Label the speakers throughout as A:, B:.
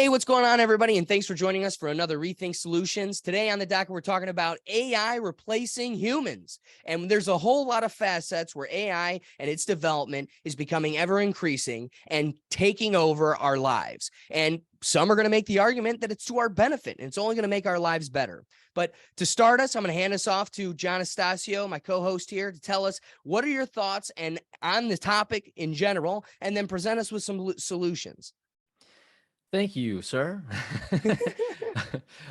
A: Hey, what's going on, everybody? And thanks for joining us for another Rethink Solutions. Today on the docket, we're talking about AI replacing humans. And there's a whole lot of facets where AI and its development is becoming ever increasing and taking over our lives. And some are going to make the argument that it's to our benefit and it's only going to make our lives better. But to start us, I'm going to hand us off to Jon Astacio, my co-host here, to tell us what are your thoughts and on the topic in general, and then present us with some solutions.
B: Thank you, sir.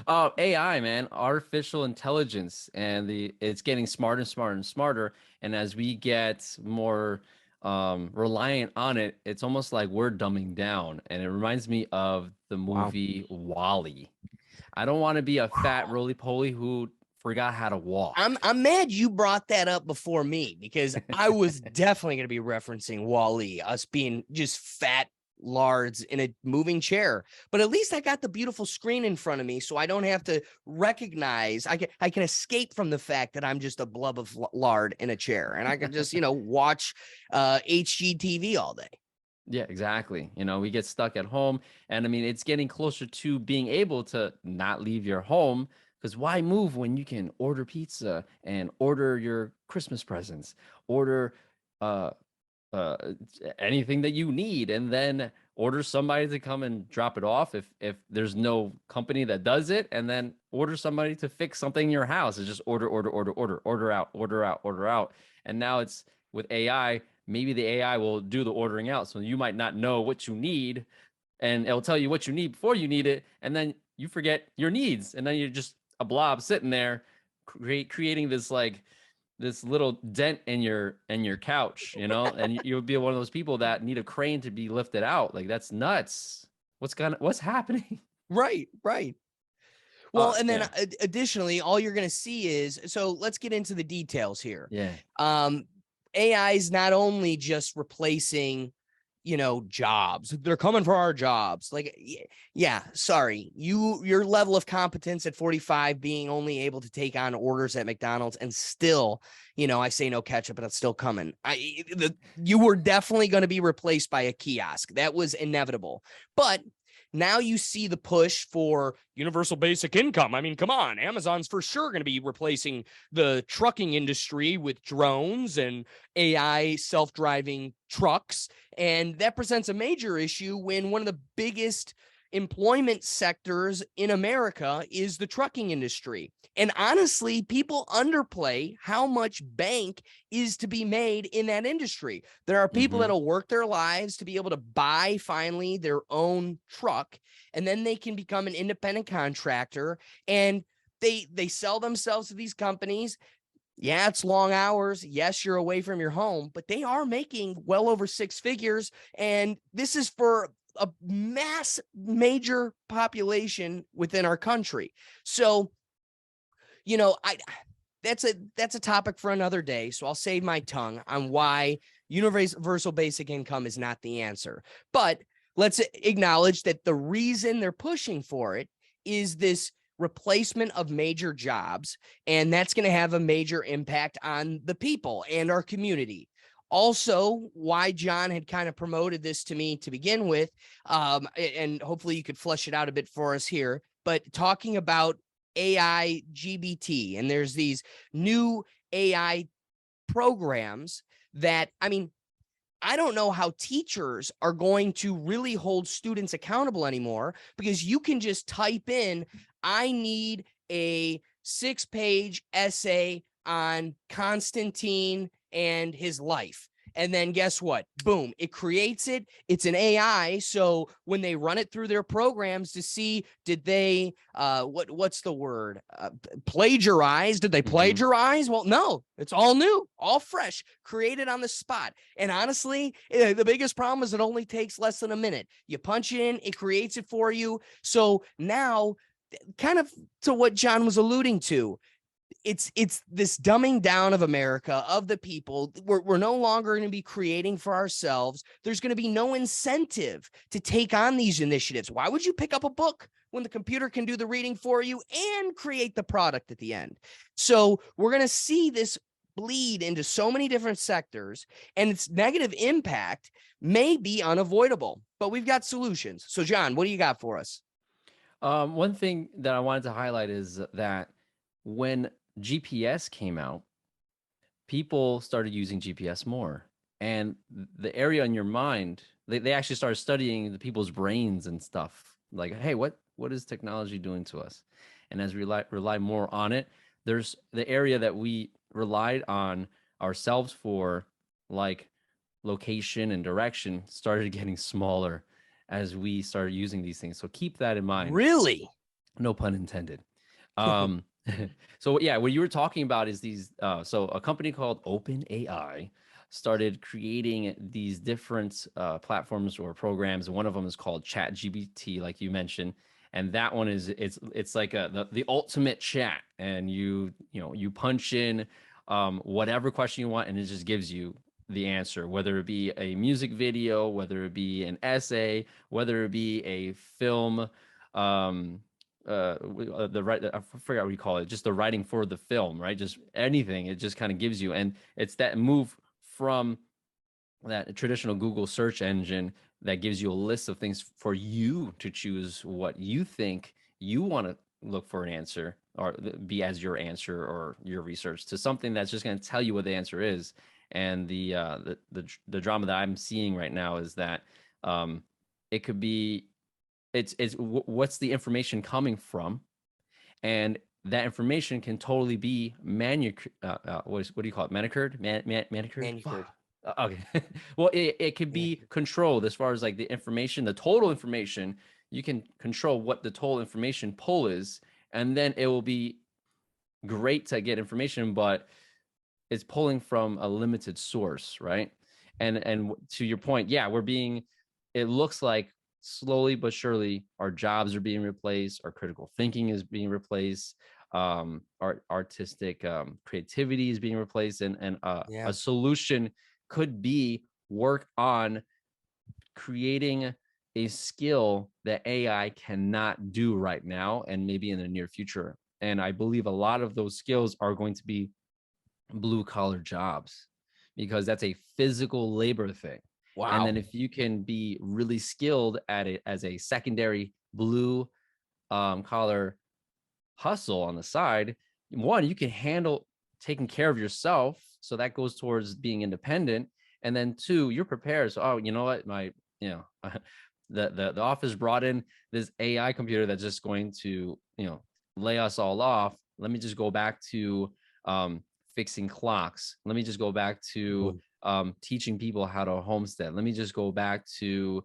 B: AI, man, artificial intelligence, and it's getting smarter and smarter and smarter. And as we get more reliant on it, it's almost like we're dumbing down. And it reminds me of the movie Wall-E. I don't want to be a fat roly-poly who forgot how to walk.
A: I'm mad you brought that up before me, because I was definitely going to be referencing Wall-E, us being just fat lards in a moving chair. But at least I got the beautiful screen in front of me, so I don't have to recognize. I can escape from the fact that I'm just a blub of lard in a chair, and I can just watch HGTV all day.
B: Yeah, exactly. We get stuck at home, and I mean, it's getting closer to being able to not leave your home, because why move when you can order pizza and order your Christmas presents, order uh uh anything that you need, and then order somebody to come and drop it off if there's no company that does it, and then order somebody to fix something in your house. It's just order out, order out. And now it's with AI. Maybe the AI will do the ordering out, so you might not know what you need, and it'll tell you what you need before you need it, and then you forget your needs, and then you're just a blob sitting there creating this little dent in your couch, and you'll be one of those people that need a crane to be lifted out. Like, that's nuts. What's happening?
A: Right. Well, and then
B: Yeah.
A: additionally, all you're going to see is, so let's get into the details here.
B: Yeah.
A: AI is not only just replacing, jobs. They're coming for our jobs. Like, yeah, sorry. Your level of competence at 45, being only able to take on orders at McDonald's, and still, I say no ketchup, but it's still coming. You were definitely going to be replaced by a kiosk. That was inevitable. But now you see the push for universal basic income. I mean, come on, Amazon's for sure going to be replacing the trucking industry with drones and AI self-driving trucks. And that presents a major issue when one of the biggest employment sectors in America is the trucking industry. And honestly, people underplay how much bank is to be made in that industry. There are people that'll work their lives to be able to buy finally their own truck, and then they can become an independent contractor, and they sell themselves to these companies. Yeah, it's long hours. Yes, you're away from your home, but they are making well over six figures. And this is for a major population within our country. So, that's a topic for another day. So I'll save my tongue on why universal basic income is not the answer. But let's acknowledge that the reason they're pushing for it is this replacement of major jobs, and that's going to have a major impact on the people and our community. Also, why Jon had kind of promoted this to me to begin with, and hopefully you could flesh it out a bit for us here, but talking about AI GBT, and there's these new AI programs that, I mean, I don't know how teachers are going to really hold students accountable anymore, because you can just type in, I need a 6-page essay on Constantine and his life. And then guess what? Boom, it creates it. It's an AI. So when they run it through their programs to see, did they, what's the word? Plagiarize? Did they plagiarize? Well, no, it's all new, all fresh, created on the spot. And honestly, the biggest problem is it only takes less than a minute. You punch it in, it creates it for you. So now, kind of to what Jon was alluding to, it's this dumbing down of America, of the people. We're no longer going to be creating for ourselves. There's going to be no incentive to take on these initiatives. Why would you pick up a book when the computer can do the reading for you and create the product at the end? So we're going to see this bleed into so many different sectors, and its negative impact may be unavoidable, but we've got solutions. So, John, what do you got for us?
B: One thing that I wanted to highlight is that when GPS came out, people started using GPS more. And the area in your mind, they actually started studying the people's brains and stuff. Like, hey, what is technology doing to us? And as we rely more on it, there's the area that we relied on ourselves for, like location and direction, started getting smaller as we started using these things. So keep that in mind.
A: Really?
B: No pun intended. Um, so yeah, what you were talking about is these. So a company called OpenAI started creating these different platforms or programs. One of them is called ChatGPT, like you mentioned, and that one is it's like the ultimate chat, and you punch in whatever question you want, and it just gives you the answer, whether it be a music video, whether it be an essay, whether it be a film. Um, the right I forgot what you call it, just the writing for the film, right? Just anything, it just kind of gives you. And it's that move from that traditional Google search engine that gives you a list of things for you to choose what you think you want to look for an answer or be as your answer or your research, to something that's just going to tell you what the answer is. And the drama that I'm seeing right now is that it could be it's what's the information coming from, and that information can totally be what do you call it, manicured.
A: Manicured.
B: Okay. Well, it could be controlled as far as like the information, the total information. You can control what the total information pull is, and then it will be great to get information, but it's pulling from a limited source, right? And to your point, yeah, it looks like slowly but surely our jobs are being replaced, our critical thinking is being replaced, our artistic creativity is being replaced, and
A: Yeah.
B: a solution could be work on creating a skill that AI cannot do right now and maybe in the near future. And I believe a lot of those skills are going to be blue collar jobs, because that's a physical labor thing. And
A: Wow.
B: then if you can be really skilled at it as a secondary blue collar hustle on the side, one, you can handle taking care of yourself. So that goes towards being independent. And then two, you're prepared. So, oh, you know what? You know, the office brought in this AI computer that's just going to, lay us all off. Let me just go back to fixing clocks. Let me just go back to teaching people how to homestead. Let me just go back to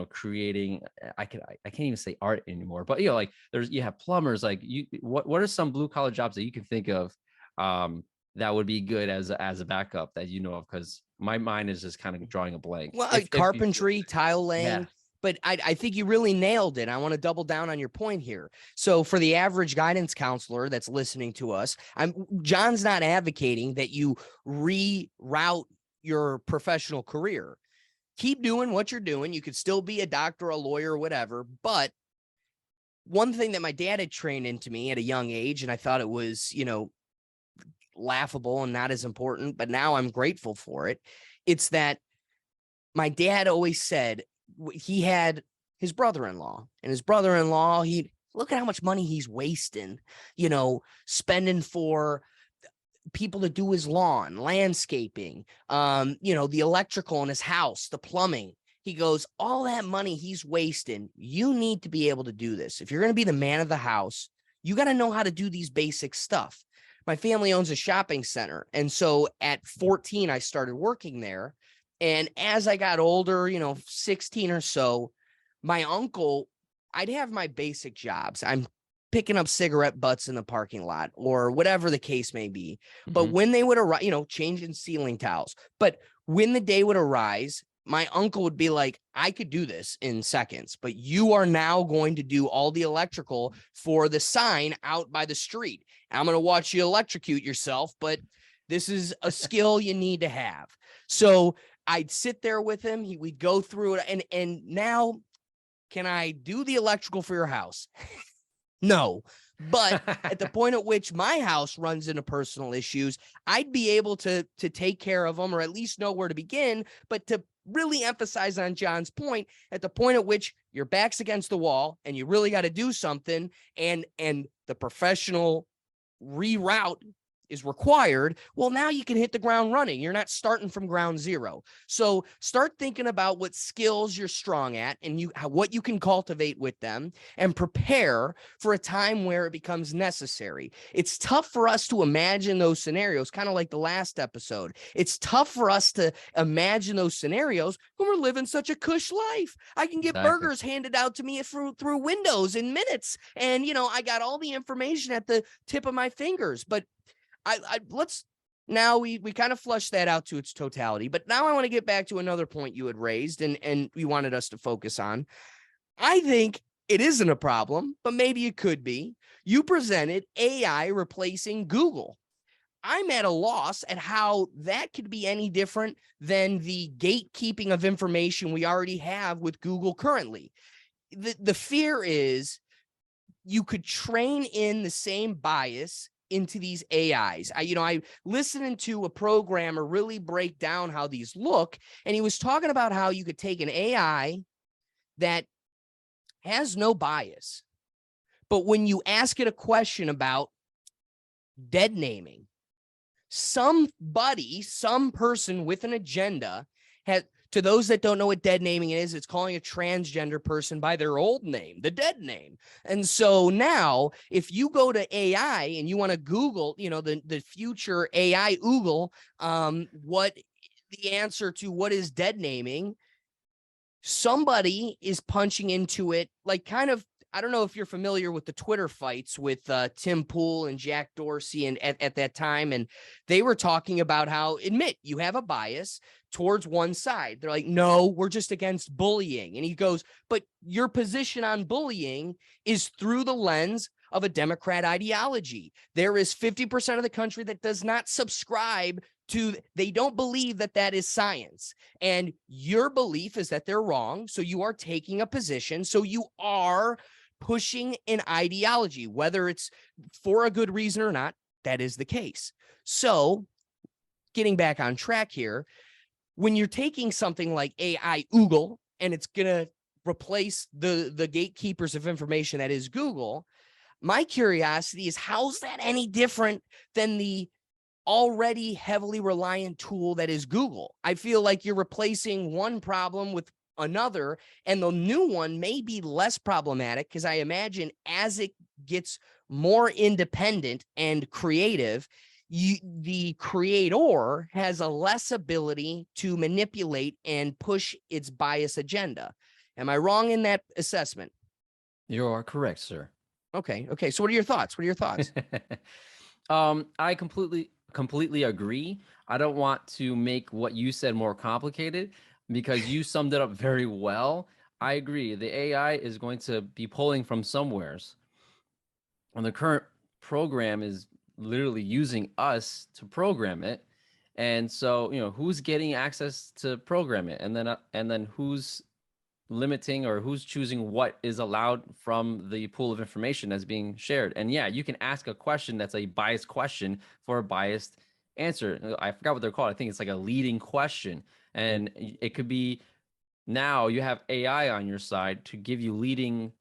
B: creating. I can't even say art anymore, but like you have plumbers. Like what are some blue collar jobs that you can think of that would be good as a backup that you know of? Because my mind is just kind of drawing a blank.
A: Well,
B: If
A: carpentry, tile laying.
B: yeah.
A: But I think you really nailed it. I want to double down on your point here. So for the average guidance counselor that's listening to us, John's not advocating that you reroute your professional career. Keep doing what you're doing. You could still be a doctor, a lawyer, whatever. But one thing that my dad had trained into me at a young age, and I thought it was, laughable and not as important, but now I'm grateful for it. It's that my dad always said, he had his brother-in-law, and his brother-in-law, he look at how much money he's wasting, spending for people to do his lawn, landscaping, the electrical in his house, the plumbing. He goes, all that money he's wasting, you need to be able to do this. If you're going to be the man of the house, you got to know how to do these basic stuff. My family owns a shopping center. And so at 14, I started working there. And as I got older, 16 or so, my uncle, I'd have my basic jobs. I'm picking up cigarette butts in the parking lot or whatever the case may be. But when they would arrive, changing ceiling towels. But when the day would arise, my uncle would be like, I could do this in seconds, but you are now going to do all the electrical for the sign out by the street. I'm going to watch you electrocute yourself, but this is a skill you need to have. So I'd sit there with him. We'd go through it. And now, can I do the electrical for your house? No, But at the point at which my house runs into personal issues, I'd be able to take care of them, or at least know where to begin. But to really emphasize on John's point, at the point at which your back's against the wall and you really got to do something, and the professional reroute is required, well, now you can hit the ground running. You're not starting from ground zero. So start thinking about what skills you're strong at and what you can cultivate with them, and prepare for a time where it becomes necessary. It's tough for us to imagine those scenarios, kind of like the last episode. It's tough for us to imagine those scenarios when we're living such a cush life. I can get burgers handed out to me through Windows in minutes. And, I got all the information at the tip of my fingers. But let's now we kind of flush that out to its totality. But now I want to get back to another point you had raised and you wanted us to focus on. I think it isn't a problem, but maybe it could be. You presented AI replacing Google. I'm at a loss at how that could be any different than the gatekeeping of information we already have with Google currently. The fear is you could train in the same bias into these AIs. I listening to a programmer really break down how these look, and he was talking about how you could take an AI that has no bias, but when you ask it a question about dead naming, some person with an agenda has. To those that don't know what dead naming is, it's calling a transgender person by their old name, the dead name. And so now if you go to AI and you want to Google, the future AI Google, what the answer to what is dead naming, somebody is punching into it, like kind of, I don't know if you're familiar with the Twitter fights with Tim Pool and Jack Dorsey and at that time. And they were talking about how, admit you have a bias towards one side. They're like, no, we're just against bullying. And he goes, but your position on bullying is through the lens of a Democrat ideology. There is 50% of the country that does not subscribe to, they don't believe that that is science. And your belief is that they're wrong. So you are taking a position. So you are pushing an ideology, whether it's for a good reason or not. That is the case. So getting back on track here, when you're taking something like AI Google and it's going to replace the gatekeepers of information that is Google, my curiosity is, how's that any different than the already heavily reliant tool that is Google? I feel like you're replacing one problem with another, and the new one may be less problematic, because I imagine as it gets more independent and creative, the creator has a less ability to manipulate and push its bias agenda. Am I wrong in that assessment?
B: You are correct, sir.
A: Okay. So what are your thoughts?
B: I completely agree. I don't want to make what you said more complicated, because you summed it up very well. I agree. The AI is going to be pulling from somewheres. And the current program is literally using us to program it. And so, who's getting access to program it? And then who's limiting, or who's choosing what is allowed from the pool of information that's being shared? And yeah, you can ask a question that's a biased question for a biased answer. I forgot what they're called. I think it's like a leading question. And it could be, now you have AI on your side to give you leading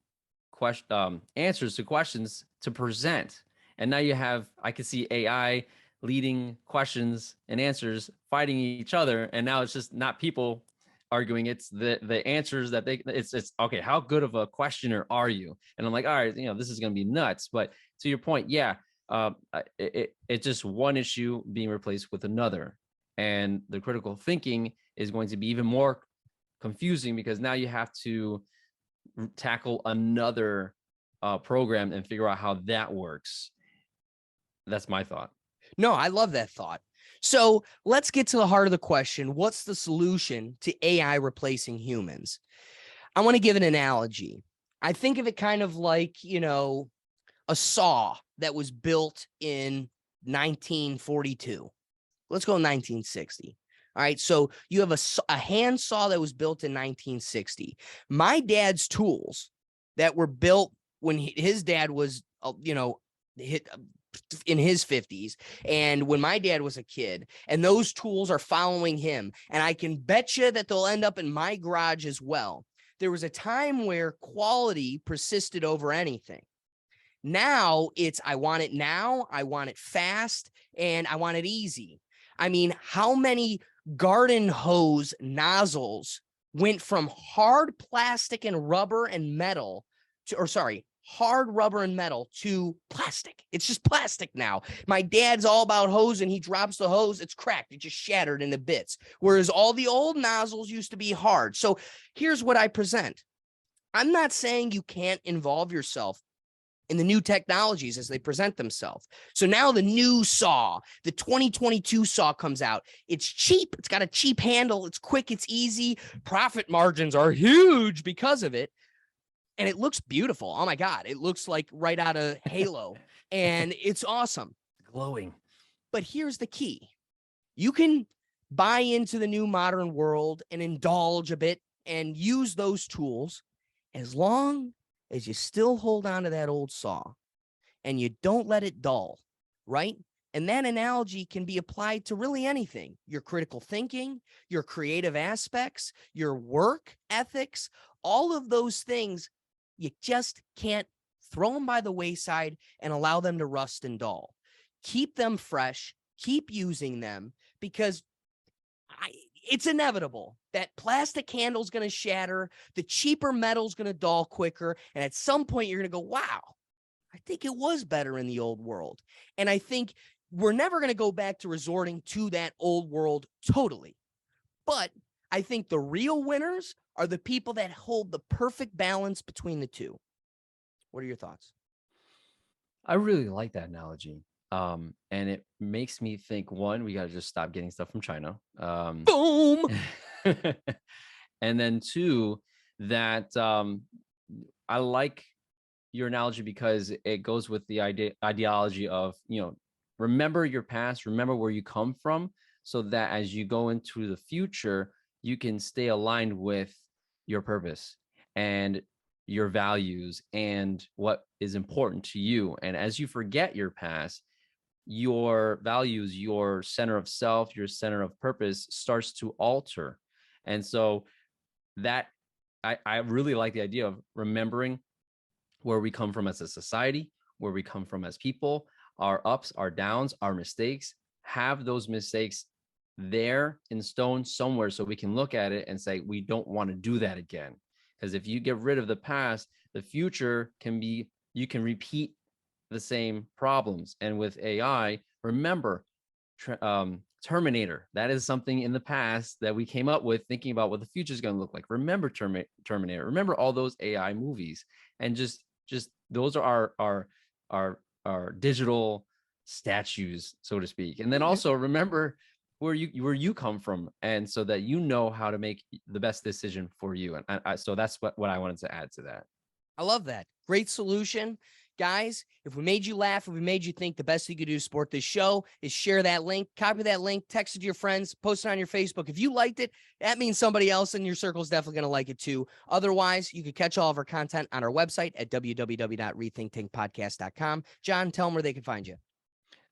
B: answers to questions to present. And now I could see AI leading questions and answers fighting each other. And now it's just not people arguing, it's the answers that it's okay, how good of a questioner are you? And I'm like, all right, this is going to be nuts. But to your point, yeah, it's just one issue being replaced with another. And the critical thinking is going to be even more confusing, because now you have to tackle another program and figure out how that works. That's my thought.
A: No, I love that thought. So let's get to the heart of the question. What's the solution to AI replacing humans? I want to give an analogy. I think of it kind of like, a saw that was built in 1942. Let's go 1960. All right. So you have a hand saw that was built in 1960. My dad's tools that were built when his dad was, hit in his 50s, and when my dad was a kid, and those tools are following him, and I can bet you that they'll end up in my garage as well. There was a time where quality persisted over anything. Now it's, I want it now, I want it fast, and I want it easy. I mean, how many garden hose nozzles went from hard plastic and rubber and metal to, or sorry, hard rubber and metal to plastic? It's just plastic now. My dad's all about hose, and he drops the hose, it's cracked, it just shattered into bits. Whereas all the old nozzles used to be hard. So here's what I present. I'm not saying you can't involve yourself in the new technologies as they present themselves. So now the new saw, the 2022 saw comes out. It's cheap. It's got a cheap handle. It's quick. It's easy. Profit margins are huge because of it. And it looks beautiful. Oh my God. It looks like right out of Halo. And it's awesome.
B: Glowing.
A: But here's the key. You can buy into the new modern world and indulge a bit and use those tools as long as you still hold on to that old saw and you don't let it dull, right? And that analogy can be applied to really anything: your critical thinking, your creative aspects, your work ethics, all of those things. You just can't throw them by the wayside and allow them to rust and dull. Keep them fresh, keep using them, because it's inevitable that plastic handle is going to shatter, the cheaper metal is going to dull quicker, and at some point you're going to go, wow, I think it was better in the old world. And I think we're never going to go back to resorting to that old world totally. But I think the real winners are the people that hold the perfect balance between the two. What are your thoughts?
B: I really like that analogy. And it makes me think, one, we got to just stop getting stuff from China.
A: Boom.
B: And then two, that I like your analogy because it goes with the ideology of, remember your past, remember where you come from, so that as you go into the future, you can stay aligned with your purpose and your values and what is important to you. And as you forget your past, your values, your center of self, your center of purpose starts to alter. And so that I really like the idea of remembering where we come from as a society, where we come from as people, our ups, our downs, our mistakes. Have those mistakes there in stone somewhere so we can look at it and say, we don't want to do that again. Because if you get rid of the past, the future can be, you can repeat the same problems. And with AI, remember, Terminator, that is something in the past that we came up with thinking about what the future is going to look like. Remember Terminator, remember all those AI movies, and just those are our digital statues, so to speak. And then also remember where you come from, and so that you know how to make the best decision for you. And so that's what I wanted to add to that.
A: I love that. Great solution. Guys, if we made you laugh, if we made you think, the best thing you could do to support this show is share that link, copy that link, text it to your friends, post it on your Facebook. If you liked it, that means somebody else in your circle is definitely going to like it too. Otherwise, you can catch all of our content on our website at www.rethinkthinkpodcast.com. John, tell them where they can find you.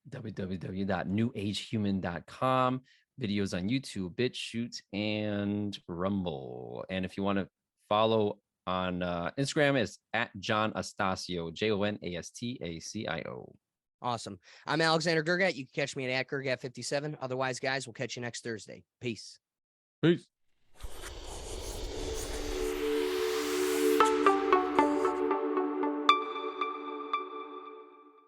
B: www.newagehuman.com. Videos on YouTube, BitChute, and Rumble. And if you want to follow on Instagram, is at Jon Astacio, JONASTACIO.
A: Awesome. I'm Alexander Grgat. You can catch me at Grgat57. Otherwise, guys, we'll catch you next Thursday. Peace.
B: Peace.